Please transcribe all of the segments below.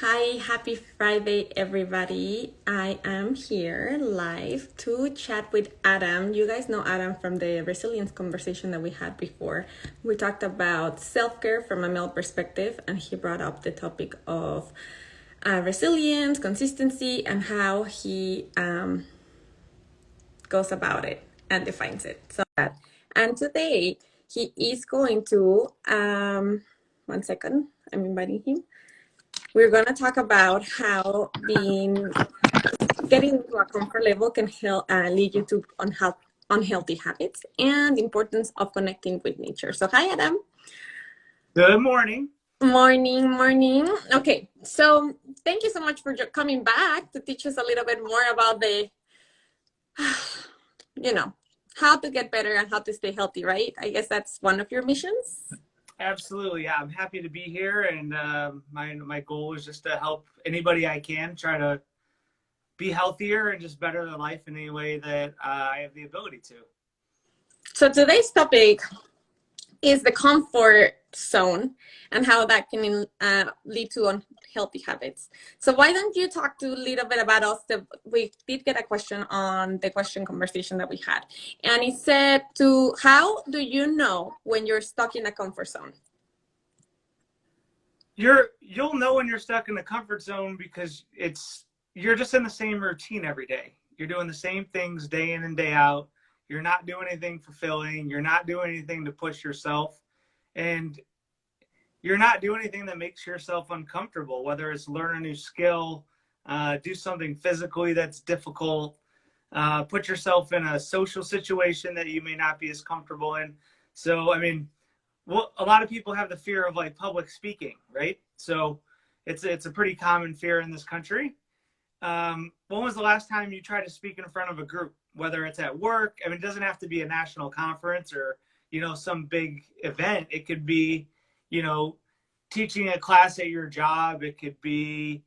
Hi, happy Friday, everybody. I am here live to chat with Adam. You guys know Adam from the resilience conversation that we had before. We talked about self care from a male perspective, and he brought up the topic of resilience, consistency, and how he goes about it and defines it. And today he is going to, one second, I'm inviting him. We're going to talk about how getting into a comfort level can lead you to unhealthy habits and the importance of connecting with nature. So, hi, Adam. Good morning. Morning, morning. Okay, so thank you so much for coming back to teach us a little bit more about you know, how to get better and how to stay healthy, right? I guess that's one of your missions. Absolutely. Yeah, I'm happy to be here. And my goal is just to help anybody I can try to be healthier and just better their life in any way that I have the ability to. So, today's topic is the comfort zone and how that can lead to unhealthy habits. So why don't you talk to a little bit about us? We did get a question on the question conversation that we had, and it said, "To how do you know when you're stuck in a comfort zone?" You'll know when you're stuck in the comfort zone because you're just in the same routine every day. You're doing the same things day in and day out. You're not doing anything fulfilling. You're not doing anything to push yourself. And you're not doing anything that makes yourself uncomfortable, whether it's learn a new skill, do something physically that's difficult, put yourself in a social situation that you may not be as comfortable in. So, I mean, well, a lot of people have the fear of like public speaking, right? So it's a pretty common fear in this country. When was the last time you tried to speak in front of a group, whether it's at work? I mean, it doesn't have to be a national conference or, some big event. It could be, you know, teaching a class at your job. It could be,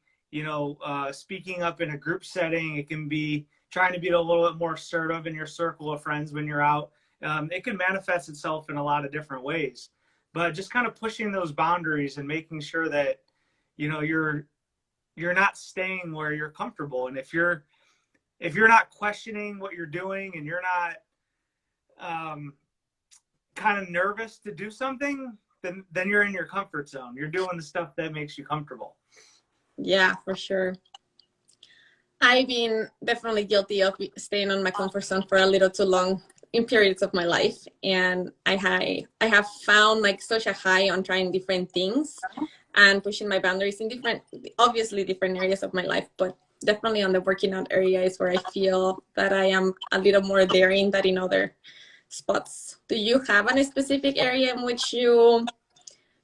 speaking up in a group setting. It can be trying to be a little bit more assertive in your circle of friends when you're out. It can manifest itself in a lot of different ways, but just kind of pushing those boundaries and making sure that, you're not staying where you're comfortable. And if you're not questioning what you're doing and you're not kind of nervous to do something, then you're in your comfort zone. You're doing the stuff that makes you comfortable. Yeah, for sure. I've been definitely guilty of staying on my comfort zone for a little too long in periods of my life, and I have found like such a high on trying different things and pushing my boundaries in obviously different areas of my life, but definitely on the working out area is where I feel that I am a little more daring than in other spots. Do you have a specific area in which you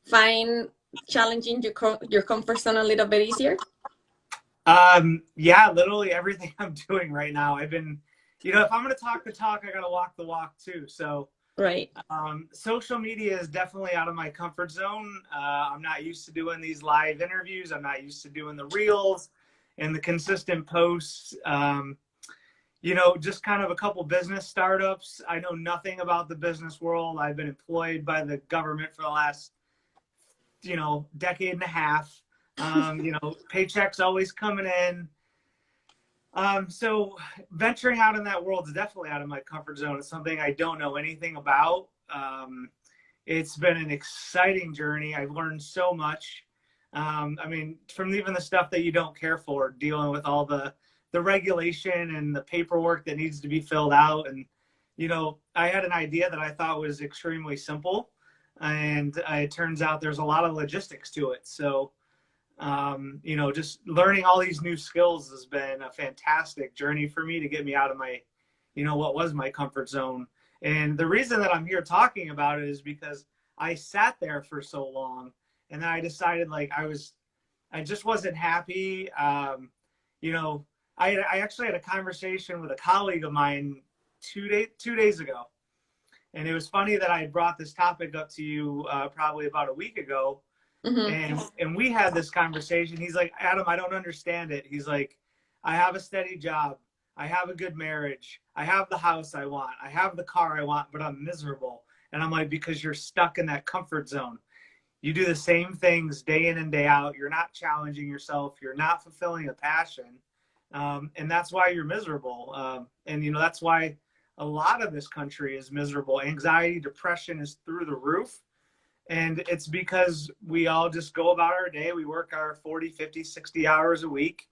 find challenging your comfort zone a little bit easier? Yeah, literally everything I'm doing right now. I've been, if I'm going to talk the talk, I got to walk the walk too. So, Right. social media is definitely out of my comfort zone. I'm not used to doing these live interviews. I'm not used to doing the reels and the consistent posts. Just kind of a couple business startups. I know nothing about the business world. I've been employed by the government for the last, decade and a half. Paychecks always coming in. So venturing out in that world is definitely out of my comfort zone. It's something I don't know anything about. It's been an exciting journey. I've learned so much. From even the stuff that you don't care for, dealing with all the regulation and the paperwork that needs to be filled out. And, I had an idea that I thought was extremely simple. And it turns out there's a lot of logistics to it. So, just learning all these new skills has been a fantastic journey for me to get me out of my, what was my comfort zone. And the reason that I'm here talking about it is because I sat there for so long, and then I decided I just wasn't happy. I actually had a conversation with a colleague of mine 2 days ago. And it was funny that I brought this topic up to you probably about a week ago. Mm-hmm. And we had this conversation. He's like, Adam, I don't understand it. He's like, I have a steady job. I have a good marriage. I have the house I want. I have the car I want, but I'm miserable. And I'm like, because you're stuck in that comfort zone. You do the same things day in and day out. You're not challenging yourself. You're not fulfilling a passion. And that's why you're miserable. And, you know, that's why a lot of this country is miserable. Anxiety, depression is through the roof. And it's because we all just go about our day. We work our 40, 50, 60 hours a week.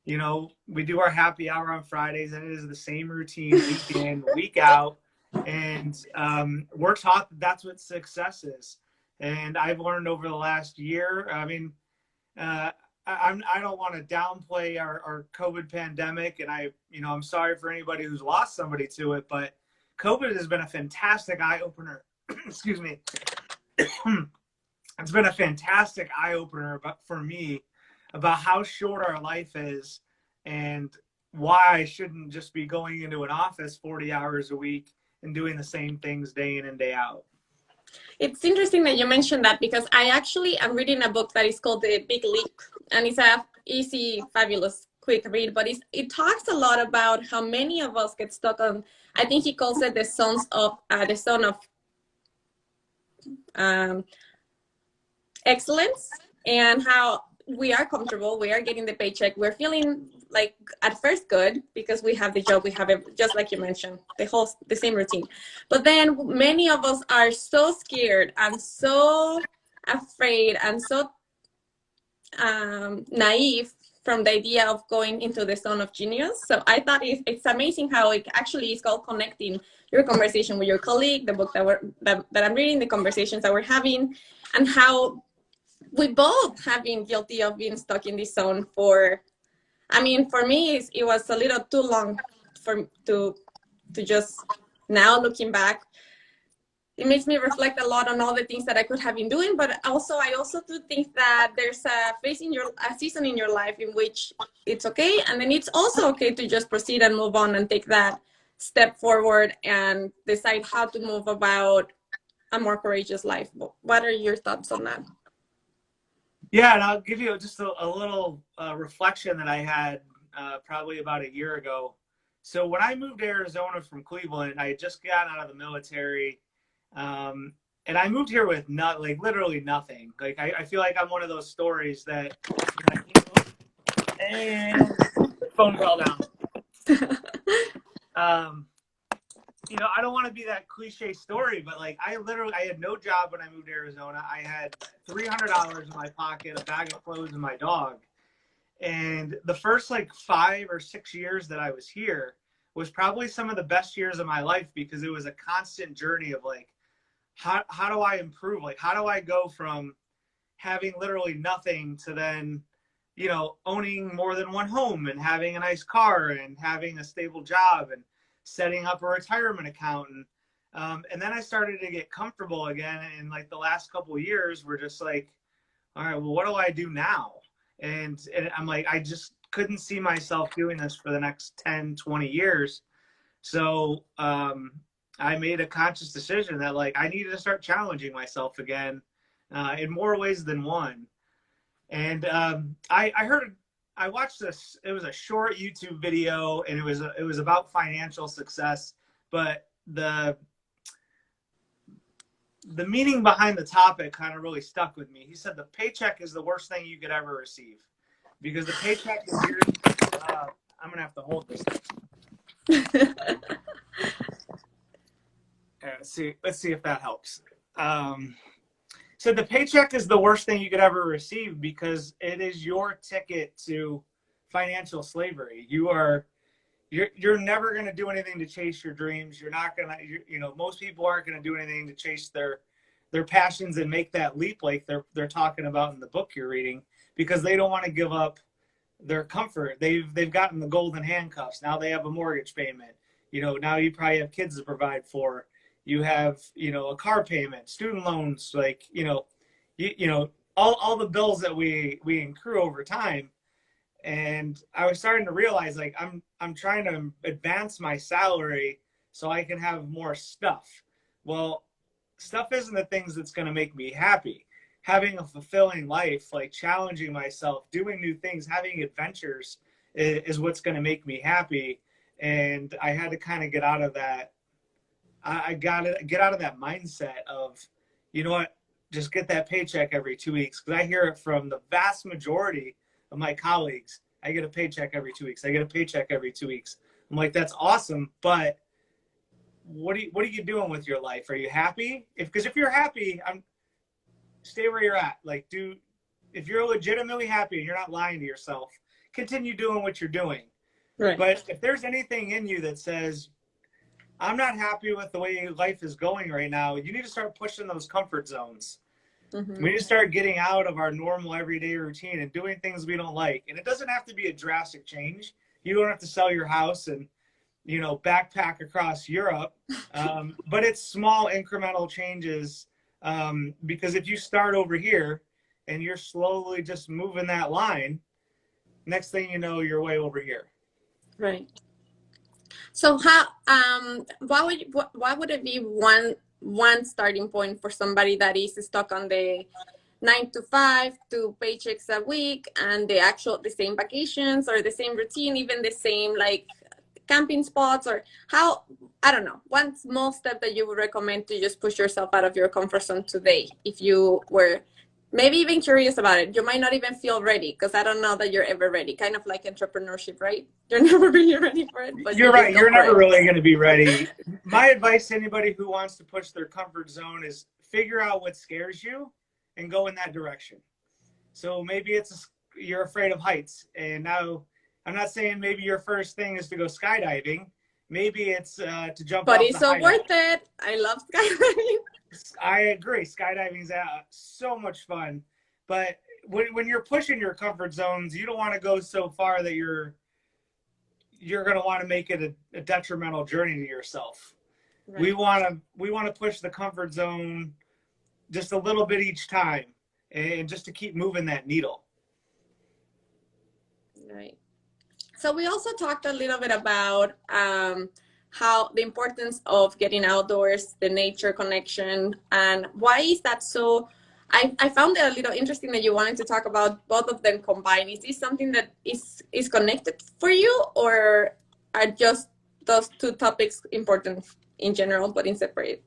You know, we do our happy hour on Fridays, and it is the same routine week in, week out. And we're taught that that's what success is. And I've learned over the last year, I mean, I don't want to downplay our COVID pandemic. And I'm sorry for anybody who's lost somebody to it, but COVID has been a fantastic eye opener. Excuse me. It's been a fantastic eye opener for me about how short our life is and why I shouldn't just be going into an office 40 hours a week and doing the same things day in and day out. It's interesting that you mentioned that, because I actually am reading a book that is called The Big Leap, and it's a easy, fabulous, quick read, but it talks a lot about how many of us get stuck on, I think he calls it the zone of excellence, and how we are comfortable, we are getting the paycheck, we're feeling like at first good because we have the job, we have it, just like you mentioned, the same routine. But then many of us are so scared and so afraid and so naive from the idea of going into the zone of genius. So I thought it's amazing how it actually is called connecting your conversation with your colleague, the book that I'm reading, the conversations that we're having, and how we both have been guilty of being stuck in this zone for me, it was a little too long to just, now looking back, it makes me reflect a lot on all the things that I could have been doing. But I also do think that there's a season in your life in which it's okay. And then it's also okay to just proceed and move on and take that step forward and decide how to move about a more courageous life. What are your thoughts on that? Yeah, and I'll give you just a little reflection that I had probably about a year ago. So when I moved to Arizona from Cleveland, I had just gotten out of the military, and I moved here with literally nothing. Like I feel like I'm one of those stories that, and phone fell down. I don't want to be that cliche story, but like I had no job when I moved to Arizona. I had $300 in my pocket, a bag of clothes, and my dog. And the first 5 or 6 years that I was here was probably some of the best years of my life, because it was a constant journey of how do I improve? Like, how do I go from having literally nothing to then, owning more than one home and having a nice car and having a stable job and setting up a retirement account. And then I started to get comfortable again. And the last couple of years were just all right, well, what do I do now? And I'm like, I just couldn't see myself doing this for the next 10, 20 years. So I made a conscious decision that I needed to start challenging myself again in more ways than one. And I watched this. It was a short YouTube video, and it was about financial success. But the meaning behind the topic kind of really stuck with me. He said the paycheck is the worst thing you could ever receive, because the paycheck is yours. I'm gonna have to hold this thing. Let's see if that helps. So the paycheck is the worst thing you could ever receive, because it is your ticket to financial slavery. You're never going to do anything to chase your dreams. You're not going to, most people aren't going to do anything to chase their passions and make that leap like they're talking about in the book you're reading, because they don't want to give up their comfort. They've gotten the golden handcuffs. Now they have a mortgage payment. Now you probably have kids to provide for. You have, a car payment, student loans, all the bills that we accrue over time. And I was starting to realize I'm trying to advance my salary so I can have more stuff. Well, stuff isn't the things that's going to make me happy. Having a fulfilling life, challenging myself, doing new things, having adventures is what's going to make me happy. And I had to kind of get out of that. I got to get out of that mindset of, you know what, just get that paycheck every 2 weeks. Because I hear it from the vast majority of my colleagues. I get a paycheck every 2 weeks. I get a paycheck every 2 weeks. I'm like, that's awesome, but what are you doing with your life? Are you happy? Because if you're happy, stay where you're at. Like, if you're legitimately happy and you're not lying to yourself, continue doing what you're doing. Right. But if there's anything in you that says, I'm not happy with the way life is going right now, you need to start pushing those comfort zones. Mm-hmm. We need to start getting out of our normal everyday routine and doing things we don't like. And it doesn't have to be a drastic change. You don't have to sell your house and, backpack across Europe. But it's small incremental changes. Because if you start over here and you're slowly just moving that line, next thing you know, you're way over here. Right. So why would it be one starting point for somebody that is stuck on the 9 to 5, 2 paychecks a week, and the same vacations or the same routine, even the same like camping spots, or how, I don't know, one small step that you would recommend to just push yourself out of your comfort zone today, if you were maybe even curious about it? You might not even feel ready, because I don't know that you're ever ready. Kind of like entrepreneurship, right? You're never really ready for it. But you're right. You're never really going to be ready. My advice to anybody who wants to push their comfort zone is figure out what scares you and go in that direction. So maybe you're afraid of heights. And now I'm not saying maybe your first thing is to go skydiving. Maybe it's to jump off the high. But it's so worth it. I love skydiving. I agree. Skydiving is so much fun. But when you're pushing your comfort zones, you don't want to go so far that you're going to want to make it a detrimental journey to yourself. Right. We want to push the comfort zone just a little bit each time, and just to keep moving that needle. Right. So we also talked a little bit about how the importance of getting outdoors, the nature connection, and why is that so? I found it a little interesting that you wanted to talk about both of them combined. Is this something that is connected for you, or are just those two topics important in general, but in separate?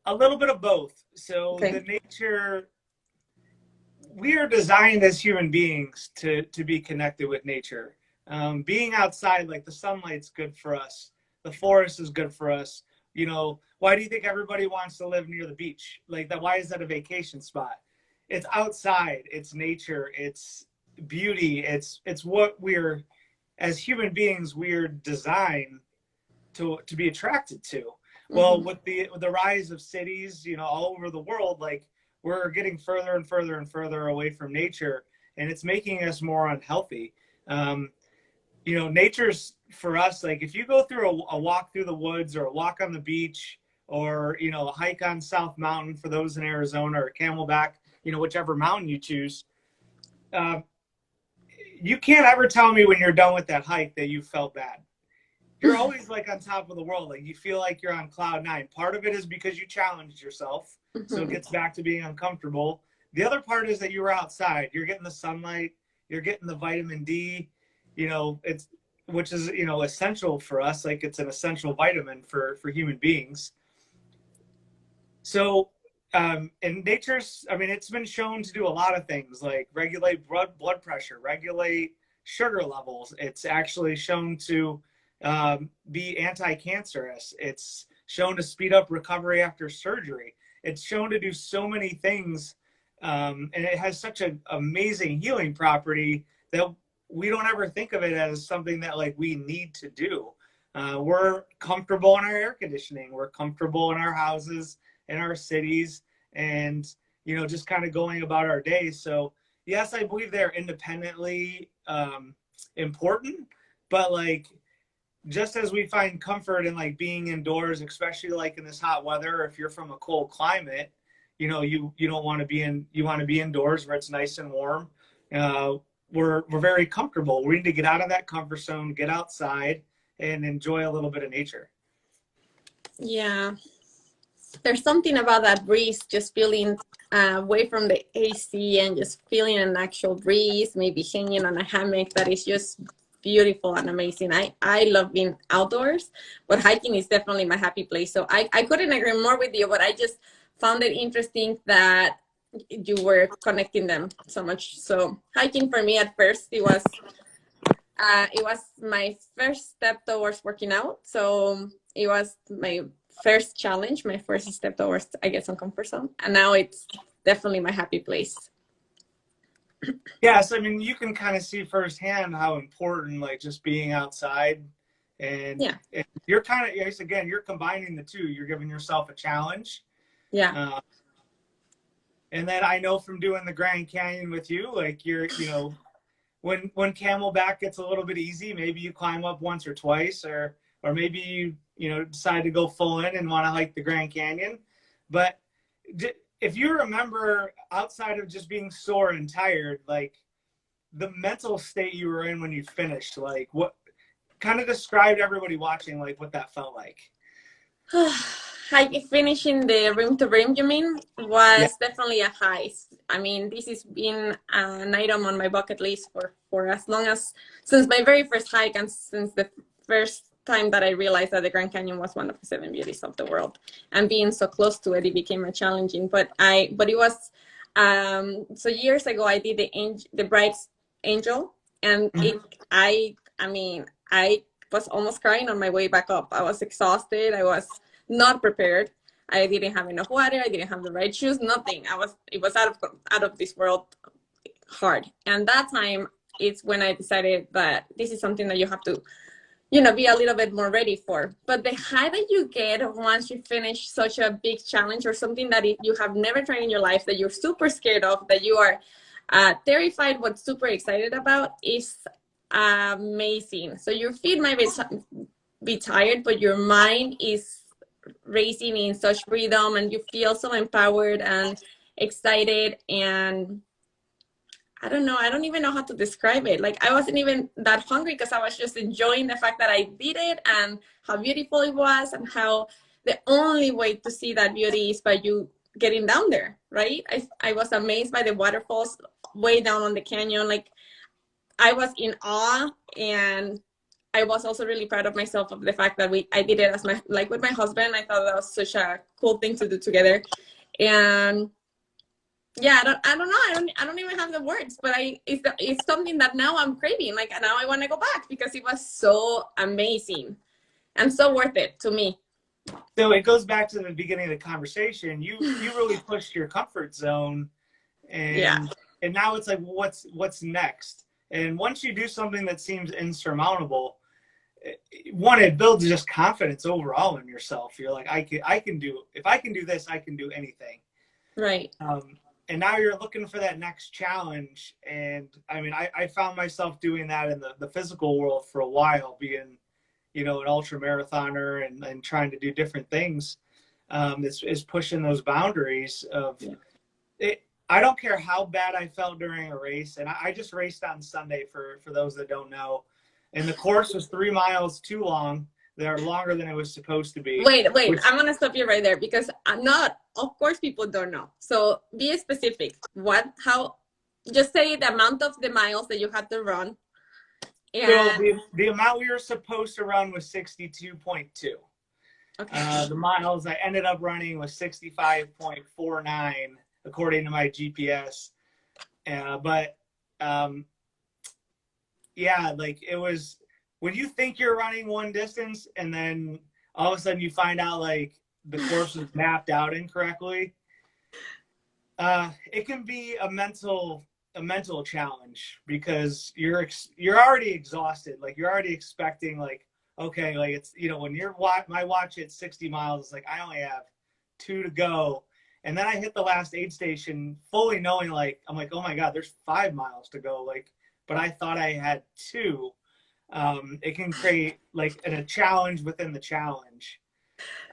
A little bit of both. So okay. The nature, we are designed as human beings to be connected with nature. Being outside, like the sunlight's good for us. The forest is good for us. Why do you think everybody wants to live near the beach? Like that, why is that a vacation spot? It's outside, it's nature, it's beauty, it's what we're, as human beings, we're designed to be attracted to. Mm-hmm. Well, with the rise of cities, all over the world, like we're getting further and further and further away from nature, and it's making us more unhealthy. Nature's for us, like if you go through a walk through the woods or a walk on the beach or, a hike on South Mountain for those in Arizona, or Camelback, whichever mountain you choose, you can't ever tell me when you're done with that hike that you felt bad. You're always like on top of the world. Like you feel like you're on cloud 9. Part of it is because you challenged yourself. Mm-hmm. So it gets back to being uncomfortable. The other part is that you were outside. You're getting the sunlight. You're getting the vitamin D. Which is essential for us. Like it's an essential vitamin for human beings. So and nature's, it's been shown to do a lot of things, like regulate blood pressure, regulate sugar levels. It's actually shown to be anti-cancerous. It's shown to speed up recovery after surgery. It's shown to do so many things, and it has such an amazing healing property that we don't ever think of it as something that like we need to do. We're comfortable in our air conditioning. We're comfortable in our houses, in our cities, and, just kind of going about our day. So yes, I believe they're independently important, but like, just as we find comfort in like being indoors, especially like in this hot weather, if you're from a cold climate, you don't want to you want to be indoors where it's nice and warm. We're very comfortable. We need to get out of that comfort zone, get outside, and enjoy a little bit of nature. Yeah. There's something about that breeze, just feeling away from the AC and just feeling an actual breeze, maybe hanging on a hammock, that is just beautiful and amazing. I love being outdoors, but hiking is definitely my happy place. So I couldn't agree more with you, but I just found it interesting that you were connecting them so much. So hiking for me at first, it was my first step towards working out. So it was my first challenge, my first step towards, I guess, some comfort zone. And now it's definitely my happy place. Yes, I mean, you can kind of see firsthand how important like just being outside, and, Yeah. and you're kind of, yes, again, you're combining the two. You're giving yourself a challenge. Yeah. And then I know from doing the Grand Canyon with you, like when Camelback gets a little bit easy, maybe you climb up once or twice, or maybe you decide to go full in and want to hike the Grand Canyon. But if you remember, outside of just being sore and tired, like the mental state you were in when you finished, like what kind of described everybody watching, like what that felt like? Finishing the rim to rim, you mean, Yeah. was definitely a high. I mean, this has been an item on my bucket list for as long as, since my very first hike and since the first time that I realized that the Grand Canyon was one of the seven beauties of the world, and being so close to it, it became a challenging. But it was, so years ago, I did the Bride's Angel, and I mean, I was almost crying on my way back up. I was exhausted. I was not prepared. I didn't have enough water. I didn't have the right shoes. Nothing. It was out of this world hard. And that time, it's when I decided that this is something that you have to, be a little bit more ready for. But the high that you get once you finish such a big challenge or something that you have never tried in your life, that you're super scared of, that you are terrified but super excited about, is amazing. So your feet might be tired, but your mind is racing in such freedom, and you feel so empowered and excited. And I don't know, I don't even know how to describe it. Like, I wasn't even that hungry because I was just enjoying the fact that I did it and how beautiful it was, and how the only way to see that beauty is by you getting down there, right? I was amazed by the waterfalls way down on the canyon. Like, I was in awe, and I was also really proud of myself of the fact that I did it with my husband. I thought that was such a cool thing to do together. And yeah, I don't know. I don't even have the words, but it's something that now I'm craving. Like, now I want to go back because it was so amazing and so worth it to me. So it goes back to the beginning of the conversation. You really pushed your comfort zone, Yeah. and now it's like, what's next? And once you do something that seems insurmountable, one, it builds just confidence overall in yourself. You're like, I can do, if I can do this, I can do anything. Right. And now you're looking for that next challenge. And I mean, I found myself doing that in the physical world for a while, being, an ultra marathoner and trying to do different things. Is pushing those boundaries of it. I don't care how bad I felt during a race. And I just raced on Sunday for those that don't know. And the course was 3 miles too long. They're longer than it was supposed to be. Wait, I'm going to stop you right there because of course, people don't know. So be specific. Just say the amount of the miles that you had to run. And so the amount we were supposed to run was 62.2. Okay. The miles I ended up running was 65.49, according to my GPS. Yeah, like it was, when you think you're running one distance and then all of a sudden you find out like the course is mapped out incorrectly, it can be a mental challenge because you're already exhausted. Like, you're already expecting, like, okay, like, it's, when my watch hits 60 miles, it's like I only have 2 to go. And then I hit the last aid station fully knowing, like, I'm like, oh my God, there's 5 miles to go. Like, but I thought I had 2. It can create like a challenge within the challenge.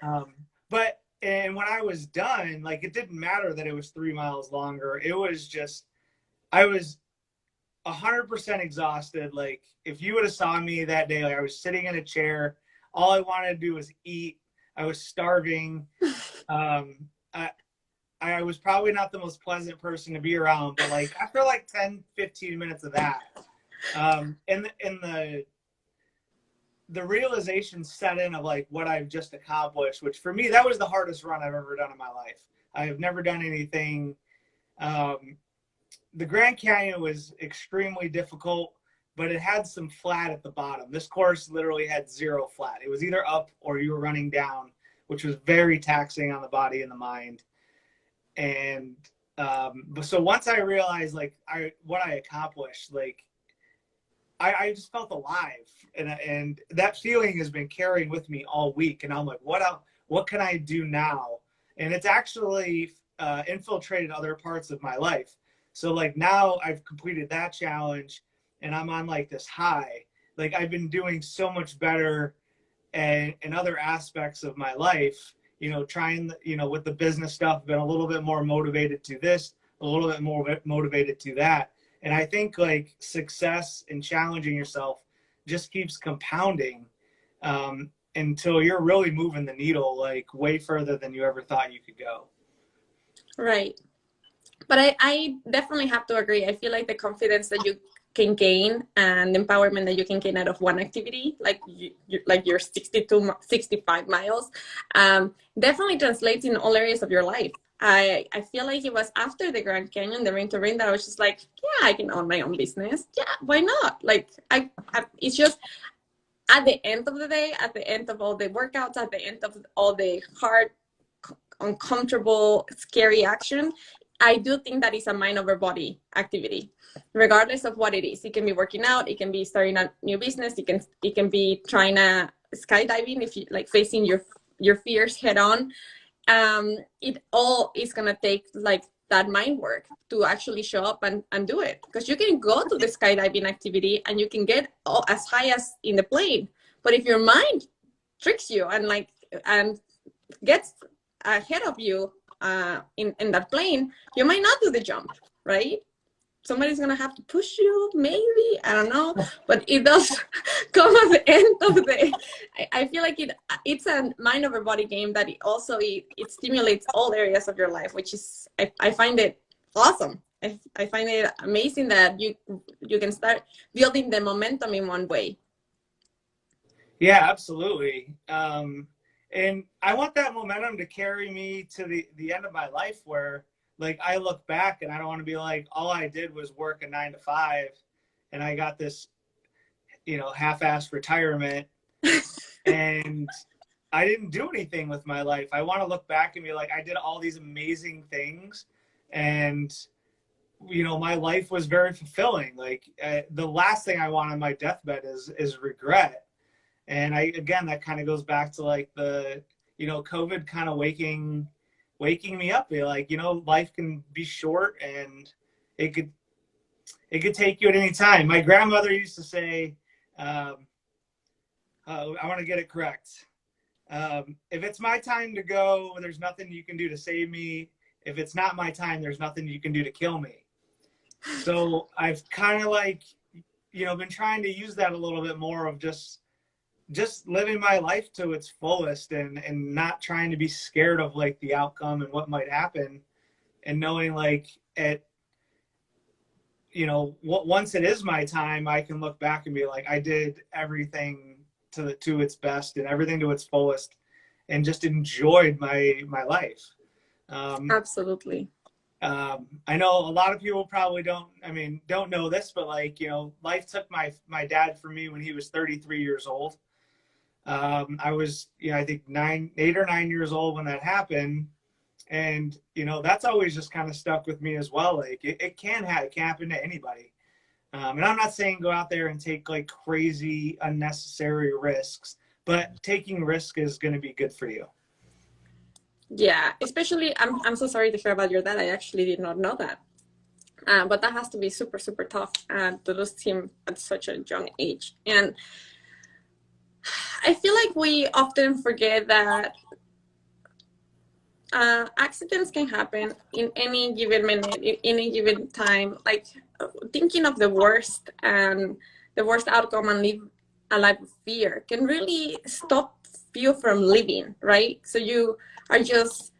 And when I was done, like, it didn't matter that it was 3 miles longer. It was just, I was 100% exhausted. Like, if you would have saw me that day, like, I was sitting in a chair. All I wanted to do was eat. I was starving. I was probably not the most pleasant person to be around, but like after like 10, 15 minutes of that, and the realization set in of like what I've just accomplished, which for me, that was the hardest run I've ever done in my life. I have never done anything. The Grand Canyon was extremely difficult, but it had some flat at the bottom. This course literally had 0 flat. It was either up or you were running down, which was very taxing on the body and the mind. And so once I realized like what I accomplished, like I just felt alive, and that feeling has been carrying with me all week. And I'm like, what can I do now? And it's actually infiltrated other parts of my life. So like now I've completed that challenge, and I'm on like this high. Like I've been doing so much better in other aspects of my life. You know, trying, you know, with the business stuff, been a little bit more motivated to this, a little bit more motivated to that. And I think like success and challenging yourself just keeps compounding until you're really moving the needle like way further than you ever thought you could go. Right. But I definitely have to agree. I feel like the confidence that you can gain and the empowerment that you can gain out of one activity, like like your 65 miles, definitely translates in all areas of your life. I feel like it was after the Grand Canyon, the Ring to Ring, that I was just like, yeah, I can own my own business. Yeah, why not? Like, it's just at the end of the day, at the end of all the workouts, at the end of all the hard, uncomfortable, scary action, I do think that it's a mind over body activity, regardless of what it is. It can be working out, it can be starting a new business, it can be trying to skydiving, if you like facing your fears head on. It all is gonna take like that mind work to actually show up and do it. Because you can go to the skydiving activity and you can get as high as in the plane, but if your mind tricks you and gets ahead of you in that plane, you might not do the jump, right? Somebody's gonna have to push you, maybe, I don't know, but it does come at the end of the day. I feel like it's a mind over body game that it stimulates all areas of your life, which is I find it awesome. I find it amazing that you can start building the momentum in one way. Yeah, absolutely. And I want that momentum to carry me to the end of my life, where like I look back and I don't want to be like, all I did was work a 9 to 5 and I got this, you know, half-assed retirement and I didn't do anything with my life. I want to look back and be like, I did all these amazing things and, you know, my life was very fulfilling. Like the last thing I want on my deathbed is regret. And again, that kind of goes back to like the, you know, COVID kind of waking me up. Be like, you know, life can be short and it could take you at any time. My grandmother used to say, I want to get it correct. If it's my time to go, there's nothing you can do to save me. If it's not my time, there's nothing you can do to kill me. So I've kind of like, you know, been trying to use that a little bit more of just living my life to its fullest and not trying to be scared of like the outcome and what might happen, and knowing like you know, once it is my time, I can look back and be like, I did everything to its best and everything to its fullest and just enjoyed my life. Absolutely. I know a lot of people probably don't know this, but like, you know, life took my dad from me when he was 33 years old. I was, you know, I think 8 or 9 years old when that happened. And, you know, that's always just kind of stuck with me as well. Like it can happen to anybody. And I'm not saying go out there and take like crazy unnecessary risks, but taking risk is going to be good for you. Yeah, especially I'm so sorry to hear about your dad. I actually did not know that. But that has to be super, super tough to lose him at such a young age. And I feel like we often forget that accidents can happen in any given minute, in any given time. Like thinking of the worst and the worst outcome and live a life of fear can really stop you from living, right? So you are just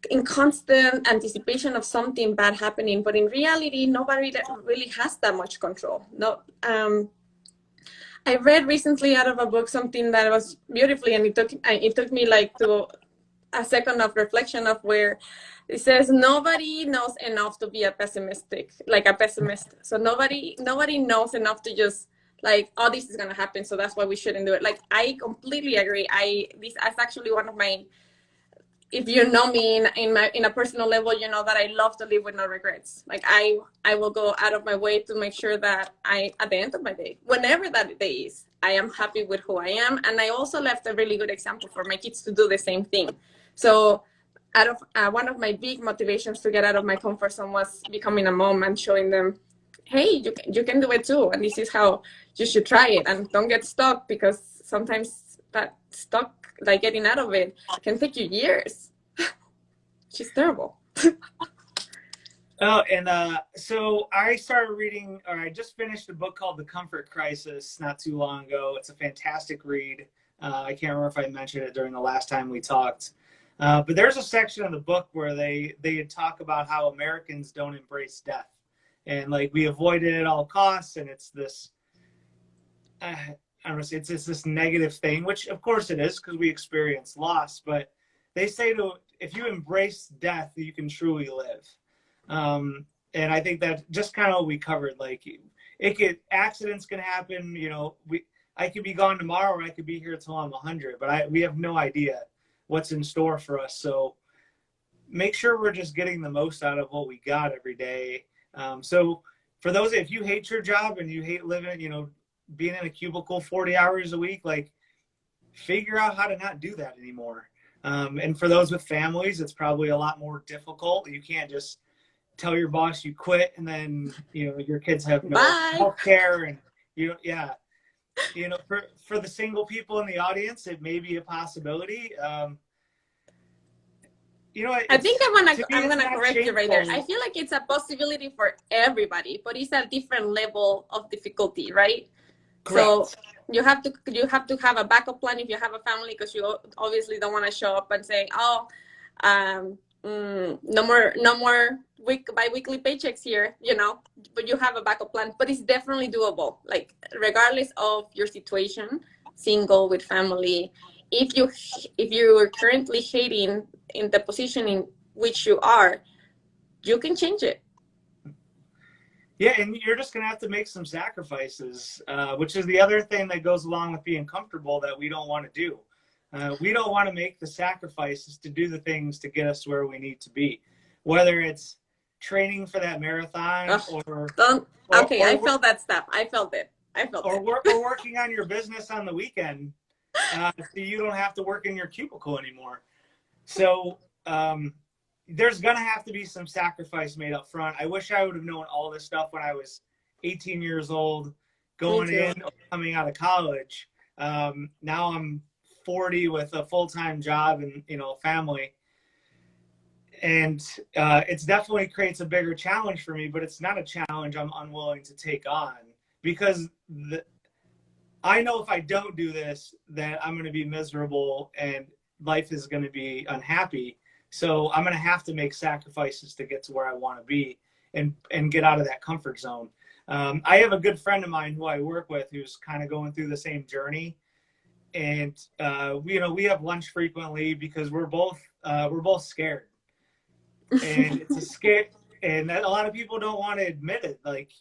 in constant anticipation of something bad happening, but in reality, nobody really has that much control. No, I read recently out of a book something that was beautifully, and it took me like to a second of reflection of where It says nobody knows enough to be a pessimist. So nobody knows enough to just like, oh, this is gonna happen, so that's why we shouldn't do it. Like, I completely agree. This is actually one of my, if you know me in a personal level, you know that I love to live with no regrets. Like, I will go out of my way to make sure that at the end of my day, whenever that day is, I am happy with who I am. And I also left a really good example for my kids to do the same thing. So out of one of my big motivations to get out of my comfort zone was becoming a mom and showing them, hey, you can do it too, and this is how you should try it, and don't get stuck, because sometimes that stuck, like getting out of it, can take you years. She's terrible. Oh, and so I started reading, or I just finished a book called The Comfort Crisis not too long ago. It's a fantastic read. I can't remember if I mentioned it during the last time we talked. But there's a section of the book where they talk about how Americans don't embrace death. And like, we avoid it at all costs. And it's this, I don't know, it's this negative thing, which of course it is, because we experience loss. But they say if you embrace death, you can truly live. And I think that just kind of what we covered, like, accidents can happen, you know, I could be gone tomorrow, or I could be here till I'm 100, but we have no idea what's in store for us. So make sure we're just getting the most out of what we got every day. So for those, if you hate your job and you hate living, you know, being in a cubicle 40 hours a week, like, figure out how to not do that anymore. And for those with families, it's probably a lot more difficult. You can't just tell your boss you quit and then, you know, your kids have no health care, and you know, for the single people in the audience, it may be a possibility. You know, I think I'm gonna correct you right there. I feel like it's a possibility for everybody, but it's a different level of difficulty, right? Correct. So you have to have a backup plan if you have a family, because you obviously don't want to show up and say, oh, no more bi-weekly paychecks here, you know. But you have a backup plan. But it's definitely doable. Like, regardless of your situation, single, with family, if you're currently hating in the position in which you are, you can change it. Yeah, and you're just gonna have to make some sacrifices, which is the other thing that goes along with being comfortable that we don't want to do. We don't want to make the sacrifices to do the things to get us to where we need to be, whether it's training for that marathon I felt that stuff. I felt it. Or working on your business on the weekend, so you don't have to work in your cubicle anymore. So there's going to have to be some sacrifice made up front. I wish I would have known all this stuff when I was 18 years old, going in, coming out of college. Now I'm 40 with a full-time job and, you know, family. And it's definitely creates a bigger challenge for me, but it's not a challenge I'm unwilling to take on, because I know if I don't do this, that I'm going to be miserable and life is going to be unhappy. So I'm going to have to make sacrifices to get to where I want to be and get out of that comfort zone. I have a good friend of mine who I work with who's kind of going through the same journey. And, we have lunch frequently because we're both scared. And it's a scare. And a lot of people don't want to admit it. Like,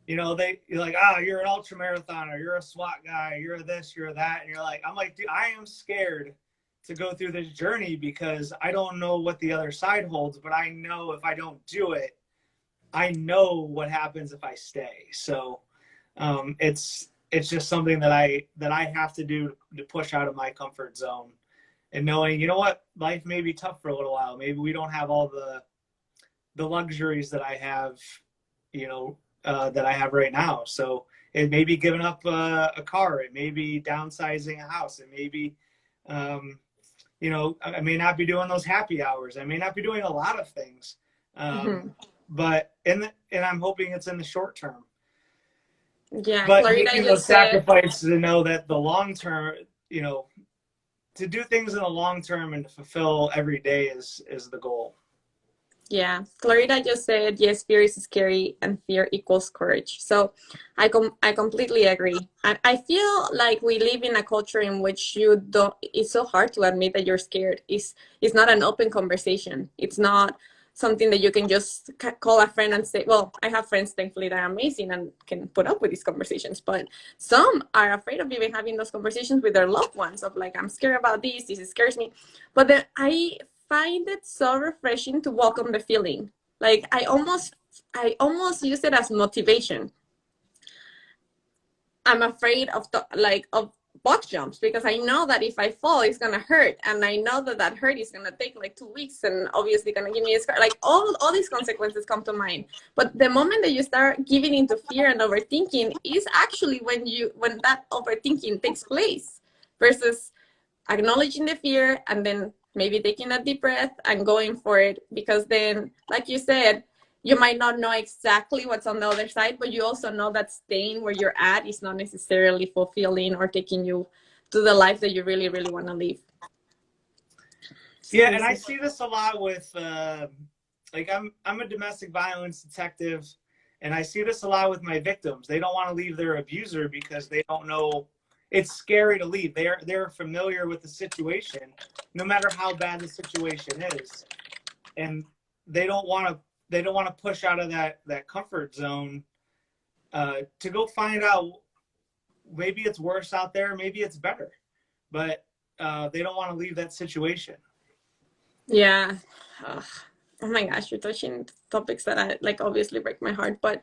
you're like, you're an ultra marathoner, you're a SWAT guy, you're this, you're that. And you're like, I'm like, dude, I am scared to go through this journey because I don't know what the other side holds, but I know if I don't do it, I know what happens if I stay. So it's just something that I have to do to push out of my comfort zone, and knowing, you know what, life may be tough for a little while. Maybe we don't have all the luxuries that I have, that I have right now. So it may be giving up a car. It may be downsizing a house. It may be, I may not be doing those happy hours. I may not be doing a lot of things, but and I'm hoping it's in the short term. Yeah, but Clarita making those sacrifices to know that the long term, to do things in the long term and to fulfill every day is the goal. Yeah, Clarita just said, yes, fear is scary and fear equals courage. So I completely agree. I feel like we live in a culture in which you don't, it's so hard to admit that you're scared. It's not an open conversation. It's not something that you can just call a friend and say, well, I have friends, thankfully, that are amazing and can put up with these conversations. But some are afraid of even having those conversations with their loved ones of like, I'm scared about this scares me. But then I find it so refreshing to welcome the feeling. Like I almost use it as motivation. I'm afraid of of box jumps because I know that if I fall, it's gonna hurt, and I know that that hurt is gonna take like 2 weeks, and obviously gonna give me a scar. Like all these consequences come to mind. But the moment that you start giving into fear and overthinking is actually when that overthinking takes place, versus acknowledging the fear and then maybe taking a deep breath and going for it. Because then, like you said, you might not know exactly what's on the other side, but you also know that staying where you're at is not necessarily fulfilling or taking you to the life that you really, really want to live. It's Yeah, and I crazy. see this a lot with like I'm a domestic violence detective, and I see this a lot with my victims. They don't want to leave their abuser because they don't know, it's scary to leave. They're familiar with the situation, no matter how bad the situation is, and they don't want to push out of that comfort zone to go find out maybe it's worse out there, maybe it's better, but they don't want to leave that situation. Yeah. Ugh. Oh my gosh, you're touching topics that I like obviously break my heart, but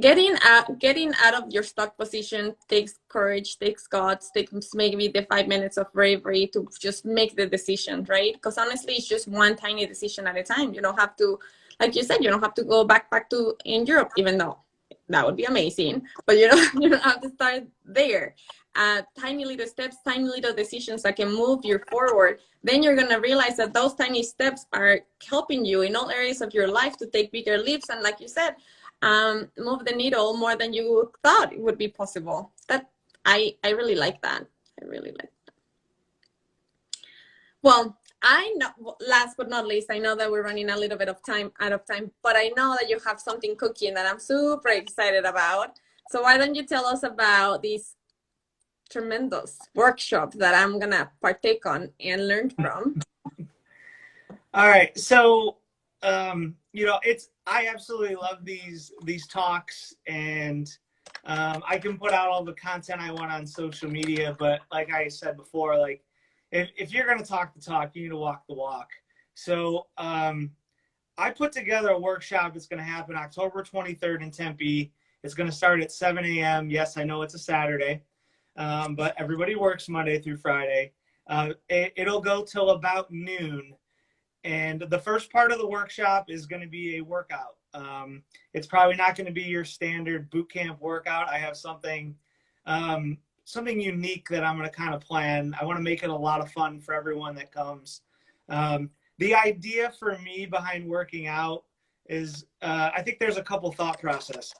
getting out of your stuck position takes courage, takes guts, takes maybe the 5 minutes of bravery to just make the decision, right? Because honestly, it's just one tiny decision at a time. You don't have to, like you said, you don't have to go back to in Europe, even though that would be amazing. But you know, you don't have to start there. Tiny little steps, tiny little decisions that can move you forward. Then you're gonna realize that those tiny steps are helping you in all areas of your life to take bigger leaps. And like you said, move the needle more than you thought it would be possible. That I really like that. I really like that. Well, I know, last but not least, I know that we're running a little bit of time out of time, but I know that you have something cooking that I'm super excited about. So why don't you tell us about this tremendous workshop that I'm gonna partake on and learn from? All right. So, it's I absolutely love these talks, and I can put out all the content I want on social media. But like I said before, like if you're gonna talk the talk, you need to walk the walk. So I put together a workshop that's going to happen October 23rd in Tempe. It's going to start at 7 a.m. Yes, I know it's a Saturday, but everybody works Monday through Friday. It'll go till about noon. And the first part of the workshop is going to be a workout. It's probably not going to be your standard boot camp workout. I have something unique that I'm going to kind of plan. I want to make it a lot of fun for everyone that comes. The idea for me behind working out is I think there's a couple thought process.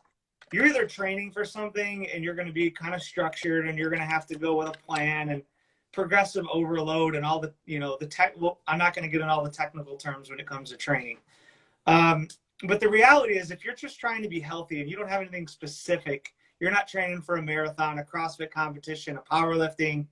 You're either training for something and you're going to be kind of structured and you're going to have to go with a plan and progressive overload and all the, the tech. Well, I'm not going to get in all the technical terms when it comes to training. But the reality is if you're just trying to be healthy and you don't have anything specific, you're not training for a marathon, a CrossFit competition, a powerlifting,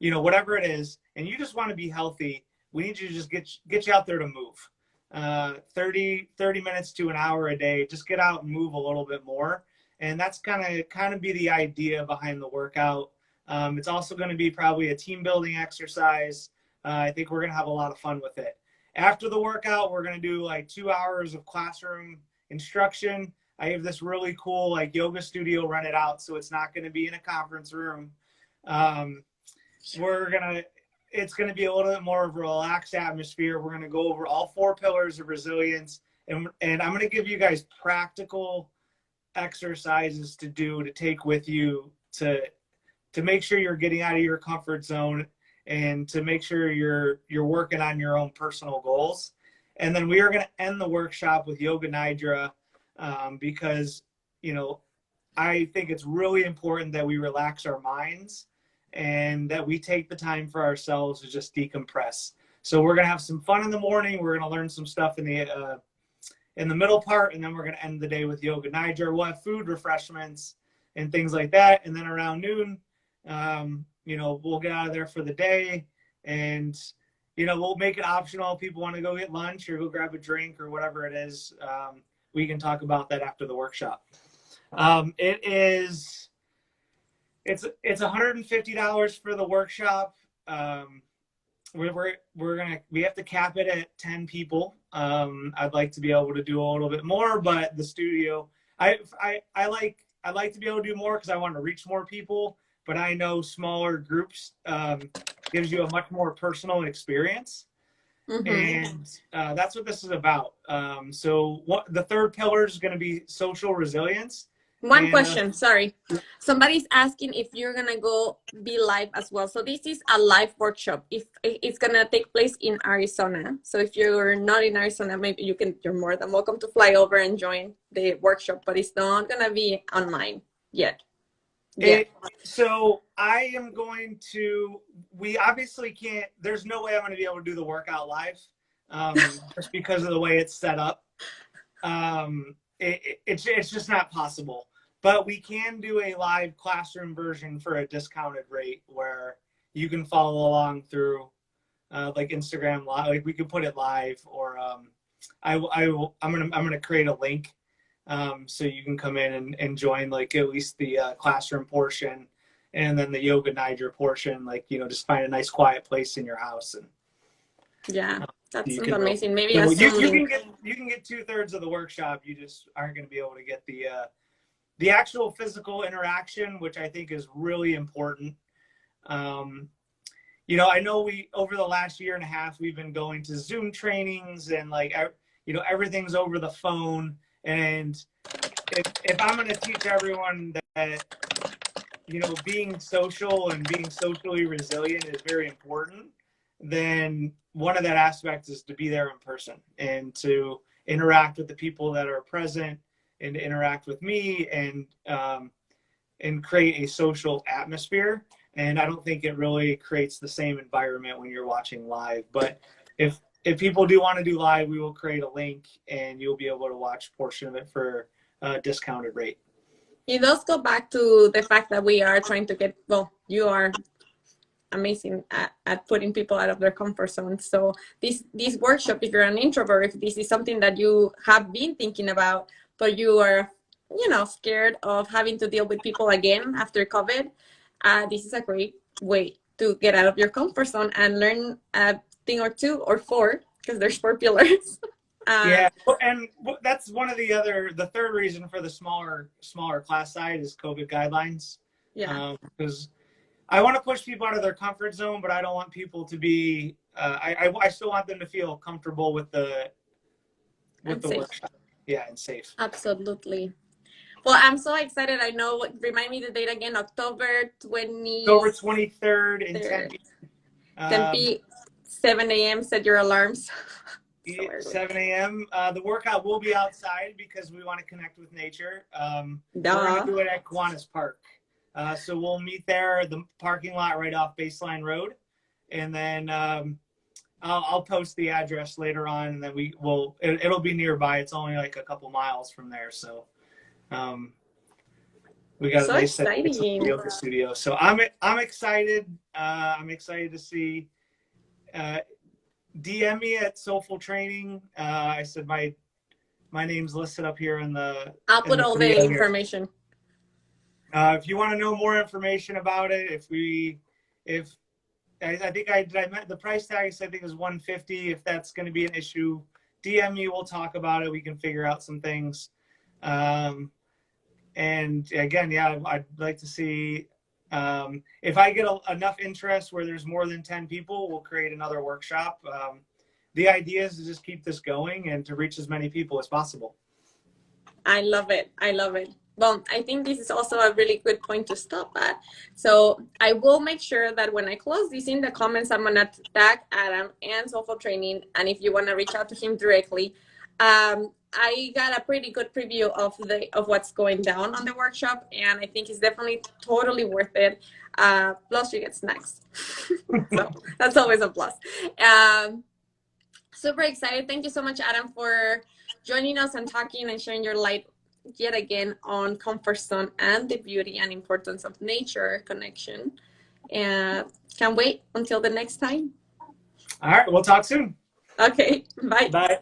whatever it is, and you just want to be healthy, we need you to just get you out there to move. 30 minutes to an hour a day, just get out and move a little bit more. And that's kind of be the idea behind the workout. It's also going to be probably a team building exercise. I think we're going to have a lot of fun with it. After the workout, we're going to do like 2 hours of classroom instruction. I have this really cool like yoga studio rented out, so it's not going to be in a conference room. It's going to be a little bit more of a relaxed atmosphere. We're going to go over all 4 pillars of resilience, and I'm going to give you guys practical exercises to do to take with you to make sure you're getting out of your comfort zone and to make sure you're working on your own personal goals. And then we are going to end the workshop with Yoga Nidra because, I think it's really important that we relax our minds and that we take the time for ourselves to just decompress. So we're going to have some fun in the morning. We're going to learn some stuff in the middle part, and then we're going to end the day with yoga nidra. We'll have food, refreshments, and things like that. And then around noon, we'll get out of there for the day, and we'll make it optional. If people want to go get lunch or go grab a drink or whatever it is, we can talk about that after the workshop. It's $150 for the workshop. We have to cap it at 10 people. I'd like to be able to do a little bit more, but the studio, I like to be able to do more because I want to reach more people. But I know smaller groups gives you a much more personal experience, and that's what this is about. So the third pillar is going to be social resilience. One question, sorry. Somebody's asking if you're gonna go be live as well. So this is a live workshop. If it's gonna take place in Arizona. So if you're not in Arizona, maybe you're more than welcome to fly over and join the workshop, but it's not gonna be online yet. So I am going to, we obviously can't, there's no way I'm going to be able to do the workout live, just because of the way it's set up. It's just not possible. But we can do a live classroom version for a discounted rate where you can follow along through like Instagram live. Like we could put it live, or I'm gonna create a link so you can come in and join like at least the classroom portion, and then the yoga nidra portion. Like just find a nice quiet place in your house, and that sounds amazing. Maybe you can get 2/3 of the workshop. You just aren't going to be able to get the actual physical interaction, which I think is really important. I know we, over the last year and a half, we've been going to Zoom trainings and everything's over the phone. And if I'm going to teach everyone that, being social and being socially resilient is very important, then one of that aspects is to be there in person and to interact with the people that are present, and to interact with me, and create a social atmosphere. And I don't think it really creates the same environment when you're watching live. But if people do want to do live, we will create a link, and you'll be able to watch a portion of it for a discounted rate. It does go back to the fact that we are trying to get, you are amazing at putting people out of their comfort zone. So this workshop, if you're an introvert, if this is something that you have been thinking about, but you are, scared of having to deal with people again after COVID, this is a great way to get out of your comfort zone and learn a thing or two or four, because there's 4 pillars. And that's one of the third reason for the smaller class size is COVID guidelines. Because I want to push people out of their comfort zone, but I don't want people to be, I still want them to feel comfortable with the workshop. Yeah, and safe. Absolutely. Well, I'm so excited. I know, remind me the date again, October 23rd in Tempe. Tempe, 7 a.m. Set your alarms. 7 a.m. The workout will be outside because we want to connect with nature. We're going to do it at Kiwanis Park. So we'll meet there, the parking lot right off Baseline Road. And then I'll post the address later on, and then it'll be nearby. It's only like a couple miles from there. So we got a nice yoga studio. So I'm excited. I'm excited to see. DM me at Soulful Training. I said my name's listed up here in the. I'll put all the information. If you want to know more information about it, I think I met the price tag. I think is $150. If that's going to be an issue, DM me. We'll talk about it. We can figure out some things. And again, I'd like to see if I get enough interest where there's more than 10 people, we'll create another workshop. The idea is to just keep this going and to reach as many people as possible. I love it. Well, I think this is also a really good point to stop at. So I will make sure that when I close this in the comments, I'm going to tag Adam and Soulful Training. And if you want to reach out to him directly, I got a pretty good preview of what's going down on the workshop, and I think it's definitely totally worth it. Plus, you get snacks, so that's always a plus. Um, Super excited! Thank you so much, Adam, for joining us and talking and sharing your light yet again on comfort zone and the beauty and importance of nature connection. And can't wait until the next time. All right, we'll talk soon. Okay, bye. Bye.